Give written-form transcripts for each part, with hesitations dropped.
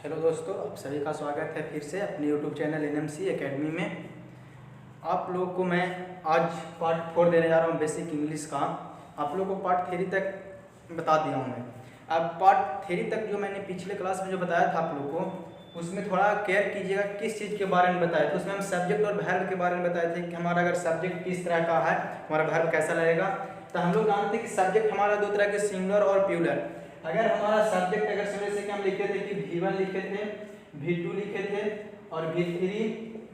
Hello दोस्तों, आप सभी का स्वागत है फिर से अपने यूट्यूब चैनल एनएमसी एकेडमी में। आप लोगों को मैं आज पार्ट 4 देने जा रहा हूँ बेसिक इंग्लिश का। आप लोगों को पार्ट 3 तक बता दिया हूँ मैं। अब पार्ट 3 तक जो मैंने पिछले क्लास में जो बताया था आप लोगों को, उसमें थोड़ा केयर कीजिएगा किस चीज़ के बारे में बताया। तो उसमें हम सब्जेक्ट और वर्ब के बारे में बताए थे कि हमारा अगर सब्जेक्ट किस तरह का है, हमारा वर्ब कैसा लगेगा। तो हम लोग जानते हैं कि सब्जेक्ट हमारा दो तरह के, सिंगुलर और प्लूरल। अगर हमारा सब्जेक्ट अगर जैसे कि हम लिखे थे कि V1 लिखे थे, V2 लिखे थे और V3,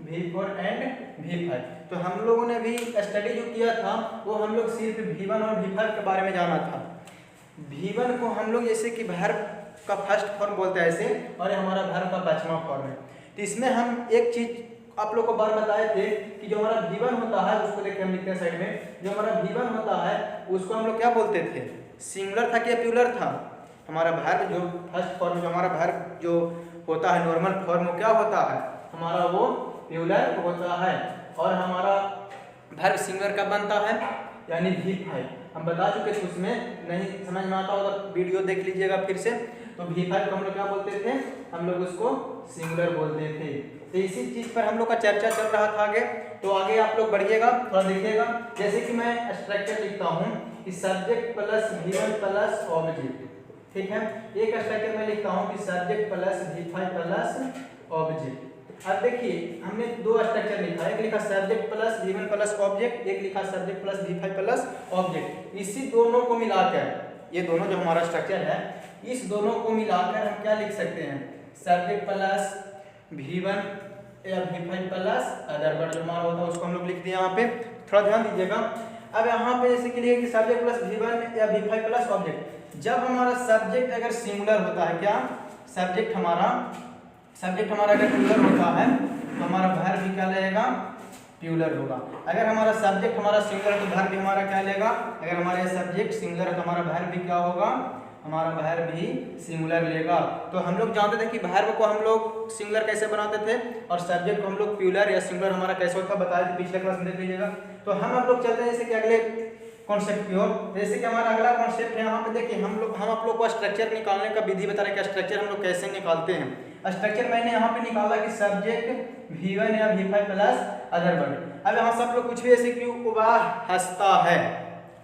V4 एंड V5। तो हम लोगों ने भी स्टडी जो किया था वो हम लोग सिर्फ V1 और V5 के बारे में जाना था। V1 को हम लोग जैसे कि वर्ब का फर्स्ट फॉर्म बोलते हैं ऐसे, और हमारा वर्ब का पांचवा फॉर्म है। तो इसमें हम एक चीज आप लोग को बार बताए थे कि जो हमारा V1 होता है उसको देखिए हम लिखते हैं साइड में। जो हमारा V1 होता है उसको हम लोग क्या बोलते थे, सिंगुलर था क्या प्लूरल था। हमारा वर्ब जो फर्स्ट फॉर्म, जो हमारा वर्ब जो होता है नॉर्मल फॉर्म, वो क्या होता है हमारा, वो प्लूरल होता है। और हमारा वर्ब सिंगुलर कब बनता है, यानी V5। हम बता चुके थे, उसमें नहीं समझ में आता होगा तो वीडियो देख लीजिएगा फिर से। तो V5 को हम लोग क्या बोलते थे, हम लोग उसको सिंगुलर बोलते थे। तो इसी चीज पर हम लोग का चर्चा चल रहा था आगे। तो आगे आप लोग बढ़िएगा, थोड़ा देखिएगा। जैसे कि मैं स्ट्रक्चर लिखता हूँ कि subject plus V1 plus object, ठीक है। एक स्ट्रक्चर में लिखता हूँ कि subject plus V5 plus object. अब देखिए हमने दो स्ट्रक्चर लिखा है, एक लिखा subject plus V1 plus object, एक लिखा subject plus V5 plus object. इसी दोनों को मिलाकर, ये दोनों जो हमारा स्ट्रक्चर है, इस दोनों को मिलाकर हम क्या लिख सकते हैं, सब्जेक्ट प्लस V1 या V5 प्लस अदर वर्ड जो हमारा होता है उसको हम लोग लिख दिए यहाँ पे। थोड़ा ध्यान दीजिएगा। अब यहाँ पे जैसे कि लिए कि सब्जेक्ट प्लस V1 या V5 प्लस ऑब्जेक्ट। जब हमारा सब्जेक्ट अगर सिंगुलर होता है, क्या सब्जेक्ट हमारा अगर प्लूरल होता है तो हमारा वर्ब भी क्या लगेगा, प्लूरल होगा। अगर हमारा सब्जेक्ट हमारा सिंगुलर है तो वर्ब भी हमारा क्या लेगा, अगर हमारा सब्जेक्ट सिंगुलर है तो हमारा वर्ब भी क्या होगा, हमारा वर्ब भी सिंगुलर लेगा। तो हम लोग जानते थे कि वर्ब को हम लोग सिंगुलर कैसे बनाते थे और सब्जेक्ट को हम लोग प्लूरल या सिंगुलर हमारा कैसे होता बताया थे पिछले क्लास में, देख लीजिएगा। तो हम लोग चलते हैं जैसे कि अगले कॉन्सेप्ट की ओर। जैसे कि हमारा अगला कॉन्सेप्ट है, यहाँ पे देखिए हम आप लोग को स्ट्रक्चर निकालने का विधि बता रहे हैं कि स्ट्रक्चर हम लोग कैसे निकालते हैं। स्ट्रक्चर मैंने यहाँ पे निकाला कि सब्जेक्ट V1 या V5 प्लस अदर वर्ड। अब यहाँ सब लोग कुछ भी ऐसे कि वह हंसता है,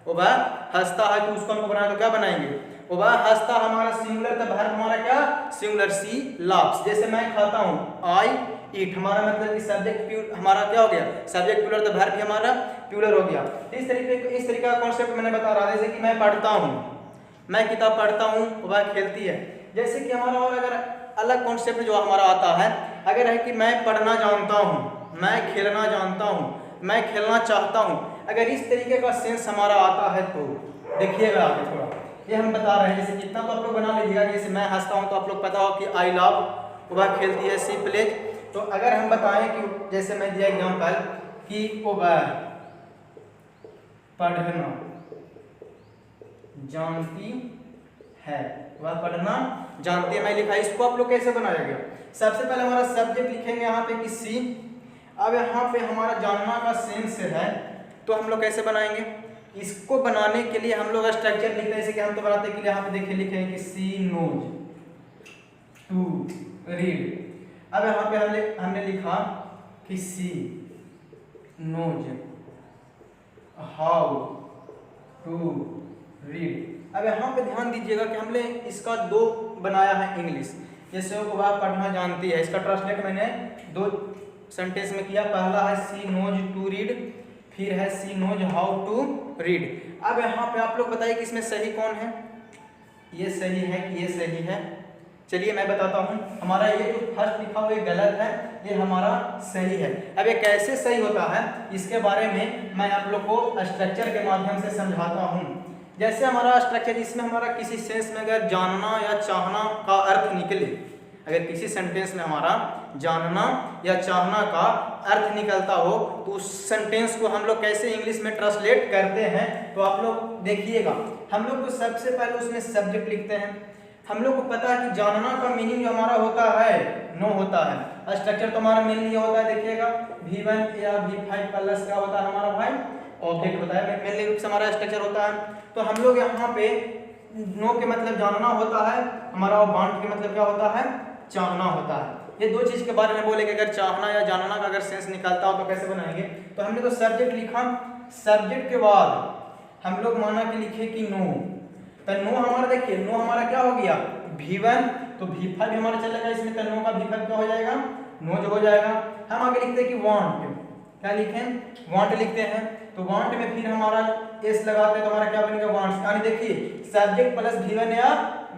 वह हंसता है, तो उसको हम बनाए तो क्या बनाएंगे, वह हंसता हमारा सिंगुलर, तो वर्ब हमारा क्या सिंगुलर, सी लाफ्स। जैसे मैं खाता हूँ, आई ईट, हमारा मतलब कि सब्जेक्ट हमारा क्या हो गया, सब्जेक्ट प्लूरल, तो वर्ब भी हमारा प्लूरल हो गया। इस तरीके का कॉन्सेप्ट मैंने बता रहा। जैसे कि मैं पढ़ता हूँ, मैं किताब पढ़ता हूँ, वह खेलती है। जैसे कि हमारा और अगर अलग कॉन्सेप्ट जो हमारा आता है, अगर है कि मैं पढ़ना जानता हूँ, मैं खेलना जानता हूँ, मैं खेलना चाहता हूँ, अगर इस तरीके का सेंस हमारा आता है तो देखिएगा आगे थोड़ा ये हम बता रहे हैं। जैसे कितना तो आप लोग बना लीजिएगा। जैसे मैं हंसता हूँ तो आप लोग पता हो कि आई लव, वह खेलती है, सी प्लेज। तो अगर हम बताएं कि जैसे मैं दिया एग्जांपल कि वह पढ़ना जानती है, वह पढ़ना जानती है, मैं लिखा। इसको आप लोग कैसे बनाया गया, सबसे पहले हमारा सब्जेक्ट लिखेंगे यहाँ पे कि सी। अब यहाँ पे हमारा जानना का सेंस है, तो हम लोग कैसे बनाएंगे, इसको बनाने के लिए हम लोग स्ट्रक्चर लिखते हैं। जैसे कि हम तो बनाते के लिए यहाँ पे देखिए लिखे हैं कि सी नोज टू रीड। अब यहाँ पे हमने लिखा कि सी नोज हाउ टू रीड। अब यहाँ पे ध्यान दीजिएगा कि हमने इसका दो बनाया है इंग्लिश। जैसे वह पढ़ना जानती है, इसका ट्रांसलेट मैंने दो सेंटेंस में किया। पहला है सी नोज टू रीड, फिर है सी नोज हाउ टू रीड। अब यहाँ पे आप लोग बताइए कि इसमें सही कौन है, ये सही है कि ये सही है। चलिए मैं बताता हूँ। हमारा ये जो फर्स्ट लिखा हुआ ये गलत है, ये हमारा सही है। अब ये कैसे सही होता है इसके बारे में मैं आप लोग को स्ट्रक्चर के माध्यम से समझाता हूँ। जैसे हमारा स्ट्रक्चर, इसमें हमारा किसी सेंस में अगर जानना या चाहना का अर्थ निकले, अगर किसी सेंटेंस में हमारा जानना या चाहना का अर्थ निकलता हो तो उस सेंटेंस को हम लोग कैसे इंग्लिश में ट्रांसलेट करते हैं, तो आप लोग देखिएगा। हम लोग तो सबसे पहले उसमें सब्जेक्ट लिखते हैं। हम लोग को पता है कि जानना का मीनिंग जो हमारा होता है नो होता है। स्ट्रक्चर तो हमारा मेनली होता है, देखिएगा V1 या V5 प्लस क्या होता है हमारा भाई, ऑब्जेक्ट होता है, मेनली रूप से हमारा स्ट्रक्चर होता है। तो हम लोग यहाँ पे नो के मतलब जानना होता है हमारा, और वांट के मतलब क्या होता है चाहना होता है। ये दो चीज के बारे में बोले कि अगर चाहना या जानना का अगर सेंस निकलता हो तो कैसे बनाएंगे। तो हमने तो सब्जेक्ट लिखा, सब्जेक्ट के बाद हम लोग माना कि लिखे कि नो, तो नो हमारा देखिए नो हमारा क्या हो गया V1, तो V5 भी हमारा चलेगा इसमें, तो नो का V5 क्या हो जाएगा नो जो हो जाएगा। हम आगे लिखते हैं कि वांट, क्या लिखें वांट लिखते हैं, तो वांट में फिर हमारा एस लगाते हैं तो हमारा क्या बनेगा वांट्स। यानी देखिए सब्जेक्ट प्लस V1 या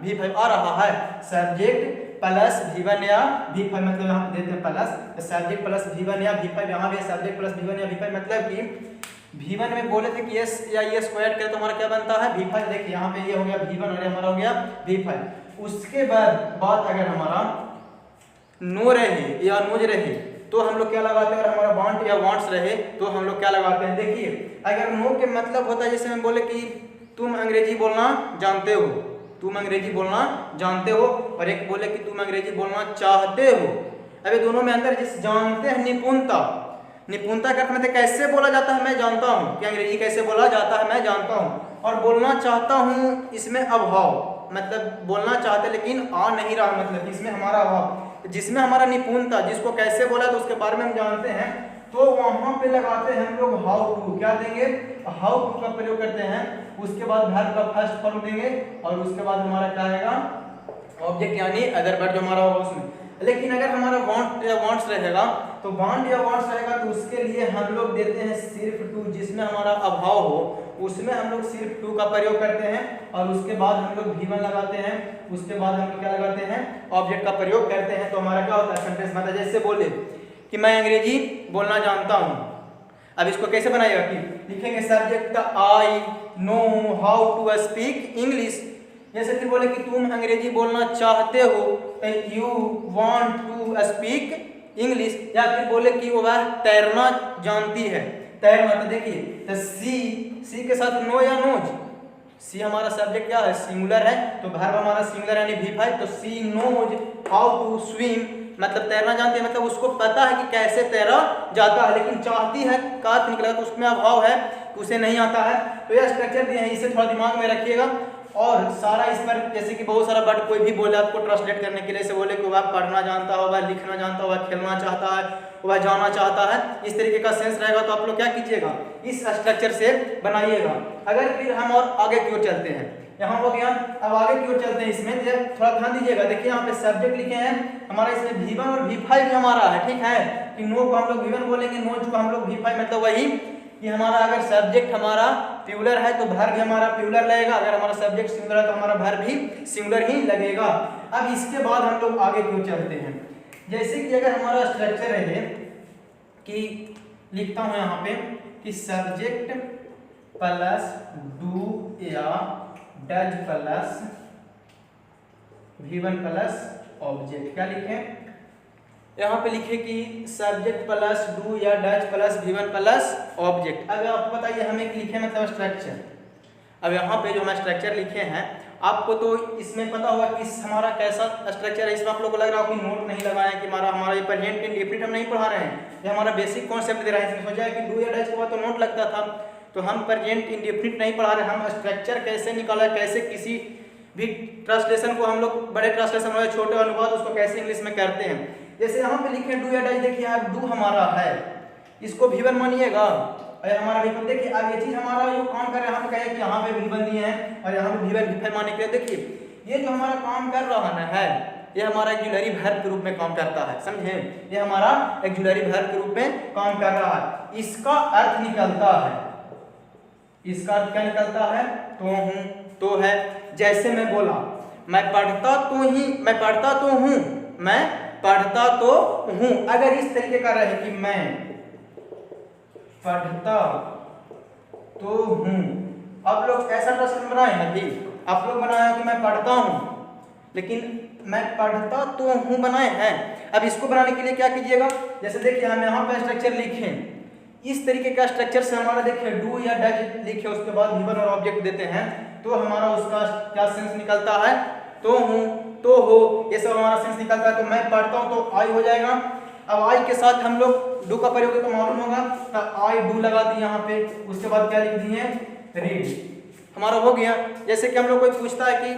V5 आ रहा है, सब्जेक्ट प्लस V1 या V5 मतलब यहाँ पे देते हैं प्लस, सब्जेक्ट प्लस V1 या V5, यहाँ पे सब्जेक्ट प्लस V1 या V5 मतलब कि V1 में बोले थे कि S या ES को ऐड करें तो हमारा क्या बनता है V5। देखिए यहाँ पे ये हो गया V1 और ये हमारा हो गया V5। उसके बाद अगर हमारा नो रहे या नोज रहे तो हम लोग क्या लगाते हैं, और हमारा वांट या वांट्स रहे तो हम लोग क्या लगाते हैं। देखिए अगर नो के मतलब होता है जैसे हम बोले कि तुम अंग्रेजी बोलना जानते हो, तुम अंग्रेजी बोलना जानते हो, और एक बोले कि तुम अंग्रेजी बोलना चाहते हो। अभी दोनों में अंदर जिस जानते हैं निपुणता, निपुणता का मतलब कैसे बोला जाता है मैं जानता हूँ, कि अंग्रेजी कैसे बोला जाता है मैं जानता हूँ, और बोलना चाहता हूँ इसमें अभाव, मतलब बोलना चाहते लेकिन आ नहीं रहा, मतलब इसमें हमारा अभाव, जिसमें हमारा निपुणता जिसको कैसे बोला तो उसके बारे में हम जानते हैं, तो वहां पे लगाते हैं हम लोग हाउ टू, क्या देंगे हाउ टू का प्रयोग करते हैं। उसके बाद वर्ब का फर्स्ट फॉर्म देंगे और उसके बाद हमारा क्या आएगा ऑब्जेक्ट यानी अदर वर्ड जो हमारा होगा उसमें। लेकिन अगर हमारा वांट या वांट्स रहेगा तो वांट या वांट्स रहेगा तो उसके लिए हम लोग देते हैं सिर्फ टू, जिसमें हमारा अभाव हो उसमें हम लोग सिर्फ टू का प्रयोग करते हैं, और उसके बाद हम लोग V1 लगाते हैं, उसके बाद हम लोग क्या लगाते हैं ऑब्जेक्ट का प्रयोग करते हैं। तो हमारा क्या होता है सेंटेंस बनता है। जैसे बोले कि मैं अंग्रेजी बोलना जानता हूँ, अब इसको कैसे बनाएगा कि लिखेंगे subject I know how to speak English. जैसे फिर बोले कि तुम अंग्रेजी बोलना चाहते हो, you want to speak English, या फिर बोले कि वह तैरना जानती है, तैरना, तो देखिए तो सी के साथ नो या नोज, सी हमारा सब्जेक्ट क्या है सिंगुलर है, तो वर्ब हमारा सिंगुलर यानी V5, तो सी नोज हाउ टू स्विम, मतलब तैरना जानती है, मतलब उसको पता है कि कैसे तैरा जाता है, लेकिन चाहती है का अर्थ निकलेगा तो उसमें अभाव है, उसे नहीं आता है। तो यह स्ट्रक्चर दिए हैं, इसे थोड़ा दिमाग में रखिएगा। और सारा इस पर जैसे कि बहुत सारा वर्ड कोई भी बोले आपको ट्रांसलेट करने के लिए, से बोले कि वह पढ़ना जानता हो, वह लिखना जानता हो, वह खेलना चाहता है, वह जाना चाहता है, इस तरीके का सेंस रहेगा तो आप लोग क्या कीजिएगा इस स्ट्रक्चर से बनाइएगा। अगर फिर हम और आगे की ओर चलते हैं, यहाँ हो गया, अब आगे की ओर चलते हैं। इसमें थोड़ा ध्यान दीजिएगा, देखिए यहाँ पे सब्जेक्ट लिखे हैं हमारा, इसमें V1 और V5 भी हमारा है, ठीक है, कि नो को हम लोग V1 बोलेंगे, नोज को हम लोग V5, मतलब वही कि हमारा अगर सब्जेक्ट हमारा प्लूरल है तो वर्ब भी हमारा प्लूरल लगेगा, अगर हमारा सब्जेक्ट सिंगुलर है तो हमारा वर्ब भी सिंगुलर ही लगेगा। अब इसके बाद हम लोग आगे क्यों चलते हैं, जैसे कि अगर हमारा स्ट्रक्चर है कि लिखता हूं यहाँ पे कि सब्जेक्ट प्लस डू या does plus V1 plus object, क्या लिखें यहाँ पे लिखे कि सब्जेक्ट प्लस डू या does plus V1 plus object. अब आपको बताइए हम एक लिखे मतलब स्ट्रक्चर, अब यहाँ पे जो हम स्ट्रक्चर लिखे हैं आपको तो इसमें पता होगा कि हमारा कैसा स्ट्रक्चर है। इसमें आप लोग को लग रहा हो कि नोट नहीं लगाए कि हमारा ये प्रेजेंट इंडेफिनिट हम नहीं पढ़ा रहे हैं, ये हमारा बेसिक कॉन्सेप्ट दे रहा है। इसमें सोचा है कि डू या डज के बाद तो नोट लगता था, तो हम प्रेजेंट इंडेफिनिट नहीं पढ़ा रहे, हम स्ट्रक्चर कैसे निकाला, कैसे किसी भी ट्रांसलेशन को हम लोग बड़े ट्रांसलेशन वाले छोटे अनुवाद उसको कैसे इंग्लिश में करते हैं। जैसे यहाँ पे लिखे डू या डज, देखिए अब डू हमारा है, इसको V1 मानिएगा, और हमारा V1, देखिए अब ये चीज हमारा जो काम कर रहे हैं, हम कहें कि यहाँ पे V1 दिए हैं और यहाँ पे V1 V5 माने के, देखिए ये जो हमारा काम कर रहा है ये हमारा एक्जुलरी वर्ब के रूप में काम करता है, समझे, ये हमारा एक्जुलरी वर्ब के रूप में काम कर रहा है। इसका अर्थ निकलता है, इसका अर्थ क्या निकलता है, तो हूँ, तो है। जैसे मैं बोला मैं पढ़ता तो ही, मैं पढ़ता तो हूँ, मैं पढ़ता तो हूँ, अगर इस तरीके का रहे कि मैं पढ़ता तो हूँ, आप लोग ऐसा प्रश्न बनाए हैं भी, आप लोग बनाए कि मैं पढ़ता हूँ, लेकिन मैं पढ़ता तो हूँ बनाए हैं। अब इसको बनाने के लिए क्या कीजिएगा, जैसे देखिए हम यहाँ पे स्ट्रक्चर लिखें, इस तरीके का स्ट्रक्चर से हमारा देखिए डू या डज लिखे, उसके बाद V1 और ऑब्जेक्ट देते हैं, तो हमारा उसका क्या सेंस निकलता है, तो हूँ, तो हो, ये सब हमारा सेंस निकलता है। तो मैं पढ़ता हूँ तो आई हो जाएगा। अब आई के साथ हम लोग डू का प्रयोग तो मालूम होगा, तो आई डू लगा दी यहाँ पे, उसके बाद क्या लिख दिए रीड, हमारा हो गया। जैसे कि हम लोग कोई पूछता है कि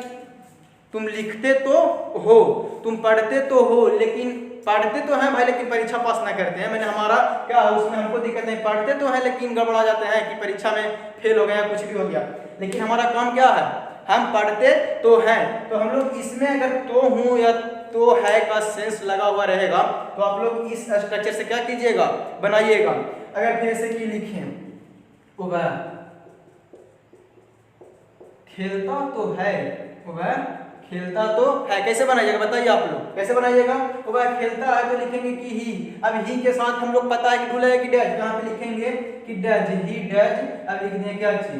तुम लिखते तो हो, तुम पढ़ते तो हो, लेकिन पढ़ते तो हैं भाई लेकिन परीक्षा पास ना करते हैं। मैंने हमारा क्या है उसमें हमको दिक्कत नहीं, पढ़ते तो हैं लेकिन गड़बड़ा जाते हैं कि परीक्षा में फेल हो गया कुछ भी हो गया। लेकिन हमारा काम क्या है, हम पढ़ते तो हैं। तो हम लोग इसमें अगर तो हूँ या तो है का सेंस लगा हुआ रहेगा तो आप लोग इस स्ट्रक्चर से क्या कीजिएगा, बनाइएगा। अगर फिर से की लिखें, वह खेलता तो है, वह खेलता तो है, कैसे बनाइएगा बताइए आप लोग, कैसे बनाइएगा। वह खेलता है तो लिखेंगे कि ही। अब ही के साथ हम लोग पता है कि डूल है कि डैश, यहाँ पे लिखेंगे कि डैश, ही डैश। अब लिख दें क्या चीज,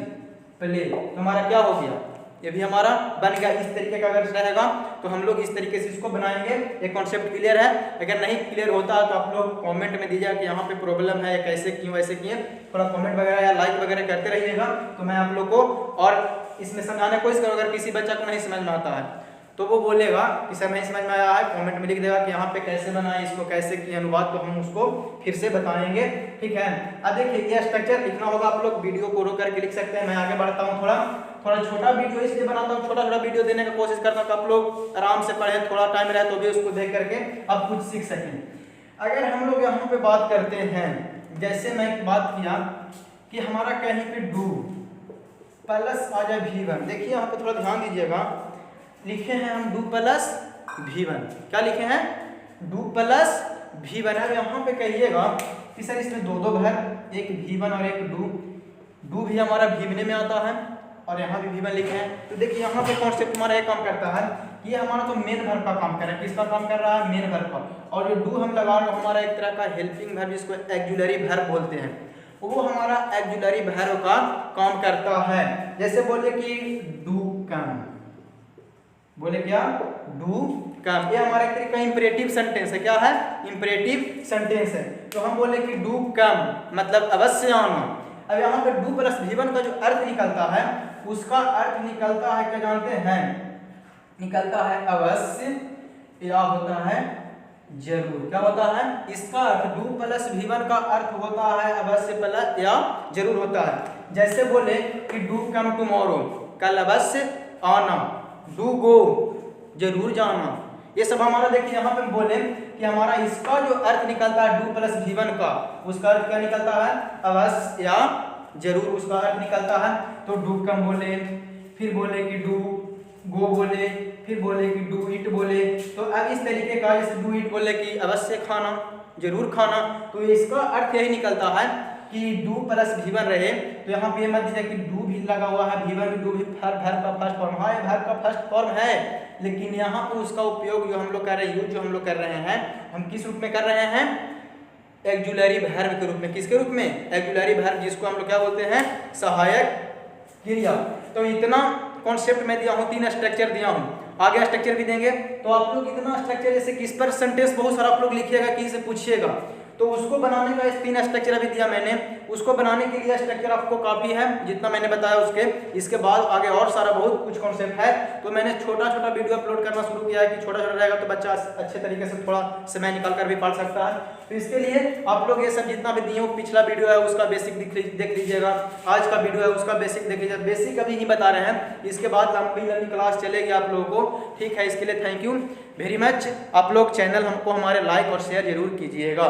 प्ले। तो हमारा क्या हो गया, ये भी हमारा बन गया। इस तरीके का अगर रहेगा तो हम लोग इस तरीके से इसको बनाएंगे। ये कॉन्सेप्ट क्लियर है? अगर नहीं क्लियर होता है तो आप लोग कमेंट में दीजिएगा कि यहाँ पे प्रॉब्लम है, कैसे क्यों ऐसे किए। थोड़ा कमेंट वगैरह या लाइक वगैरह करते रहिएगा तो मैं आप लोग को और इसमें समझाने की कोशिश करूँ। अगर किसी बच्चा को नहीं समझ में आता है तो वो बोलेगा कि सर नहीं समझ में आया है, कमेंट में लिख देगा कि यहाँ पे कैसे बनाए, इसको कैसे किए अनुवाद, तो हम उसको फिर से बताएंगे, ठीक है। अब देखिए ये स्ट्रक्चर लिखना होगा, आप लोग वीडियो को रोक करके लिख सकते हैं। मैं आगे बढ़ता हूँ, थोड़ा छोटा वीडियो इसलिए बनाता हूँ, छोटा वीडियो देने की कोशिश करता हूँ कि आप लोग आराम से पढ़ें, थोड़ा टाइम रहे तो भी उसको देख करके आप कुछ सीख सकें। अगर हम लोग यहाँ पे बात करते हैं, जैसे मैं बात किया कि हमारा कहीं पे डू प्लस आ जाए V1, देखिए यहाँ पे थोड़ा ध्यान दीजिएगा, लिखे हैं हम डू प्लस V1। क्या लिखे हैं, डू प्लस V1। अब यहाँ पे कहिएगा कि सर इसमें दो भर, एक V1 और एक डू भी हमारा V1 में आता है और यहाँ भी V1 लिखे हैं। तो देखिए यहाँ पे कॉन्सेप्ट हमारा ये काम करता है कि ये हमारा तो मेन वर्ब का काम कर रहा है। किसका काम कर रहा है, मेन वर्ब का। और जो डू हम लगा रहे हैं हमारा एक तरह का हेल्पिंग वर्ब, जिसको एक्जुलरी वर्ब बोलते हैं, वो हमारा एक्जुलरी वर्ब का काम करता है। जैसे बोले कि डू कम, बोले क्या, डू कम। ये हमारा एक तरीके का इंपरेटिव सेंटेंस है। क्या है, इंपरेटिव सेंटेंस है। तो हम बोले कि डू कम मतलब अवश्य आना। अब यहाँ पे डू प्लस V1 का जो अर्थ निकलता है उसका अर्थ निकलता है, क्या जानते हैं, निकलता है अवश्य या होता है जरूर। क्या होता है, इसका अर्थ डू प्लस V1 का अर्थ होता है अवश्य प्लस या जरूर होता है। जैसे बोले कि डू कम टुमारो, कल अवश्य आना, डू गो जरूर जाना। ये सब हमारा देखिए यहाँ पे बोले कि हमारा इसका जो अर्थ निकलता है डू प्लस V1 का, उसका अर्थ क्या निकलता है, अवश्य या जरूर उसका अर्थ निकलता है। तो डू कम बोले, फिर बोले कि डू गो बोले, फिर बोले कि डू इट बोले। तो अब इस तरीके का, जैसे डू इट बोले कि अवश्य खाना, जरूर खाना, तो इसका अर्थ यही निकलता है कि डू प्लस V1 रहे। तो यहाँ पे मत दीजिए कि डू भी लगा हुआ है, V1 भी, डू भी वर्ब का फर्स्ट फॉर्म। हाँ ये वर्ब का फर्स्ट फॉर्म है, लेकिन यहाँ पे उसका उपयोग जो हम लोग कर रहे हैं, यूज जो हम लोग कर रहे हैं, हम किस रूप में कर रहे हैं, एक्जुलरी वर्ब के रूप में। किसके रूप में, एक्जुलरी वर्ब, जिसको हम लोग क्या बोलते हैं, सहायक क्रिया। तो इतना कॉन्सेप्ट मैं दिया हूँ, 3 स्ट्रक्चर दिया हूँ, आगे स्ट्रक्चर भी देंगे। तो आप लोग इतना स्ट्रक्चर, जैसे कि इस पर सेंटेंस बहुत सारा आप लोग लिखिएगा कि इसे पूछिएगा, तो उसको बनाने का इस 3 स्ट्रक्चर अभी दिया मैंने, उसको बनाने के लिए स्ट्रक्चर आपको काफ़ी है जितना मैंने बताया उसके। इसके बाद आगे और सारा बहुत कुछ कॉन्सेप्ट है। तो मैंने छोटा वीडियो अपलोड करना शुरू किया है कि छोटा रहेगा तो बच्चा अच्छे तरीके से थोड़ा समय निकाल कर भी पढ़ सकता है। तो इसके लिए आप लोग ये सब जितना भी दिए, पिछला वीडियो है उसका बेसिक देख लीजिएगा, आज का वीडियो है उसका बेसिक देख लीजिएगा। बेसिक अभी ही बता रहे हैं, इसके बाद लंबी क्लास चलेगी आप लोगों को, ठीक है। इसके लिए थैंक यू वेरी मच। आप लोग चैनल हमको हमारे लाइक और शेयर जरूर कीजिएगा।